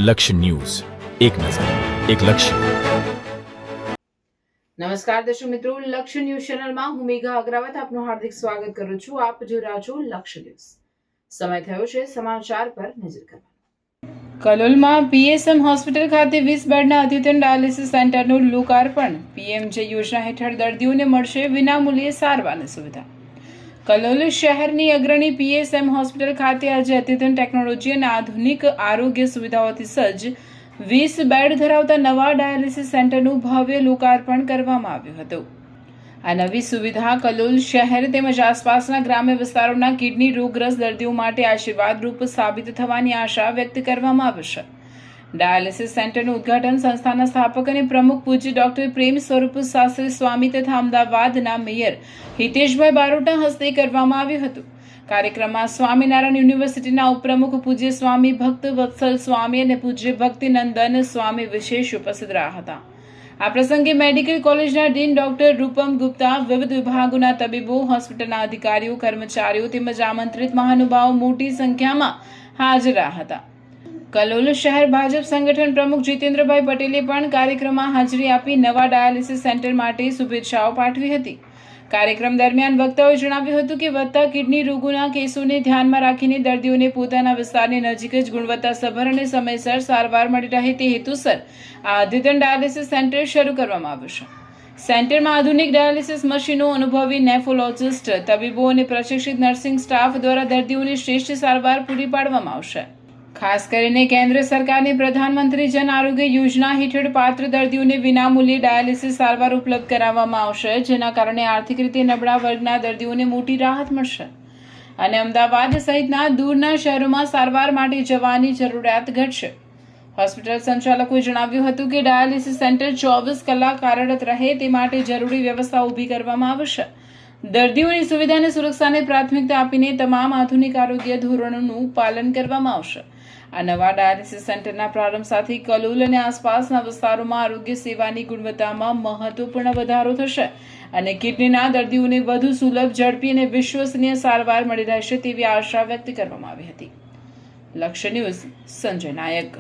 લક્ષ્ય ન્યૂઝ, એક નજર, એક લક્ષ્ય. નમસ્કાર દર્શક મિત્રો, લક્ષ્ય ન્યૂઝ ચેનલમાં હું મેઘા અગ્રવાલ આપનું હાર્દિક સ્વાગત કરું છું. આપ જોઈ રહ્યા છો લક્ષ્ય ન્યૂઝ. સમય થયો છે સમાચાર પર નજર કરવાનો. કલોલમાં પીએસએમ હોસ્પિટલ ખાતે 20 બેડના અદ્યતન ડાયાલિસિસ સેન્ટરનું લોકાર્પણ. પીએમજે યોજના હેઠળ દર્દીઓને મળશે વિનામૂલ્યે સારવારની સુવિધા. કલોલ શહેરની અગ્રણી પીએસએમ હોસ્પિટલ ખાતે આજે અદ્યતન ટેકનોલોજી અને આધુનિક આરોગ્ય સુવિધાઓથી સજ્જ 20 બેડ ધરાવતા નવા ડાયાલિસિસ સેન્ટરનું ભવ્ય લોકાર્પણ કરવામાં આવ્યું હતું. આ નવી સુવિધા કલોલ શહેર તેમજ આસપાસના ગ્રામ્ય વિસ્તારોના કિડની રોગગ્રસ્ત દર્દીઓ માટે આશીર્વાદરૂપ સાબિત થવાની આશા વ્યક્ત કરવામાં આવી છે. ડાયાલિસિસ સેન્ટરનું ઉદ્ઘાટન સંસ્થાના સ્થાપક અને પ્રમુખ પૂજ્ય ડોક્ટર પ્રેમ સ્વરૂપ શાસ્ત્રી સ્વામી તથા અમદાવાદના મેયર હિતેશભાઈ બારોટા હસ્તે કરવામાં આવ્યું હતું. કાર્યક્રમમાં સ્વામિનારાયણ યુનિવર્સિટીના ઉપપ્રમુખ પૂજ્ય સ્વામી ભક્ત વત્સલ સ્વામી અને પૂજ્ય ભક્તિનંદન સ્વામી વિશેષ ઉપસ્થિત રહ્યા હતા. આ પ્રસંગે મેડિકલ કોલેજના ડીન ડોક્ટર રૂપમ ગુપ્તા, વિવિધ વિભાગોના તબીબો, હોસ્પિટલના અધિકારીઓ, કર્મચારીઓ તેમજ આમંત્રિત મહાનુભાવો મોટી સંખ્યામાં હાજર રહ્યા હતા. કલોલ શહેર ભાજપ સંગઠન પ્રમુખ જીતેન્દ્રભાઈ પટેલે પણ કાર્યક્રમમાં હાજરી આપી નવા ડાયાલિસિસ સેન્ટર માટે શુભેચ્છાઓ પાઠવી હતી. કાર્યક્રમ દરમિયાન વક્તાઓએ જણાવ્યું હતું કે વધતા કિડની રોગોના કેસોને ધ્યાનમાં રાખીને દર્દીઓને પોતાના વિસ્તારની નજીક જ ગુણવત્તાસભર અને સમયસર સારવાર મળી રહે તે હેતુસર આ અદ્યતન ડાયાલિસિસ સેન્ટર શરૂ કરવામાં આવ્યું છે. સેન્ટરમાં આધુનિક ડાયાલિસિસ મશીનો, અનુભવી નેફ્રોલોજિસ્ટ, તબીબો અને પ્રશિક્ષિત નર્સિંગ સ્ટાફ દ્વારા દર્દીઓને શ્રેષ્ઠ સારવાર પૂરી પાડવામાં આવશે. ખાસ કરીને કેન્દ્ર સરકારની પ્રધાનમંત્રી જન આરોગ્ય યોજના હેઠળ પાત્ર દર્દીઓને વિનામૂલ્યે ડાયાલિસિસ સારવાર ઉપલબ્ધ કરાવવામાં આવશે, જેના કારણે આર્થિક રીતે નબળા વર્ગના દર્દીઓને મોટી રાહત મળશે અને અમદાવાદ સહિતના દૂરના શહેરોમાં સારવાર માટે જવાની જરૂરિયાત ઘટશે. હોસ્પિટલ સંચાલકોએ જણાવ્યું હતું કે ડાયાલિસિસ સેન્ટર 24 કલાક કાર્યરત રહે તે માટે જરૂરી વ્યવસ્થા ઊભી કરવામાં આવશે. દર્દીઓની સુવિધા અને સુરક્ષાને પ્રાથમિકતા આપીને તમામ આધુનિક આરોગ્ય ધોરણોનું પાલન કરવામાં આવશે. આ નવા ડાયાલિસિસ સેન્ટરના પ્રારંભ સાથે કલોલ અને આસપાસના વિસ્તારોમાં આરોગ્ય સેવાની ગુણવત્તામાં મહત્વપૂર્ણ વધારો થશે અને કિડનીના દર્દીઓને વધુ સુલભ, ઝડપી અને વિશ્વસનીય સારવાર મળી રહેશે તેવી આશા વ્યક્ત કરવામાં આવી હતી. લક્ષ્ય ન્યૂઝ, સંજય નાયક.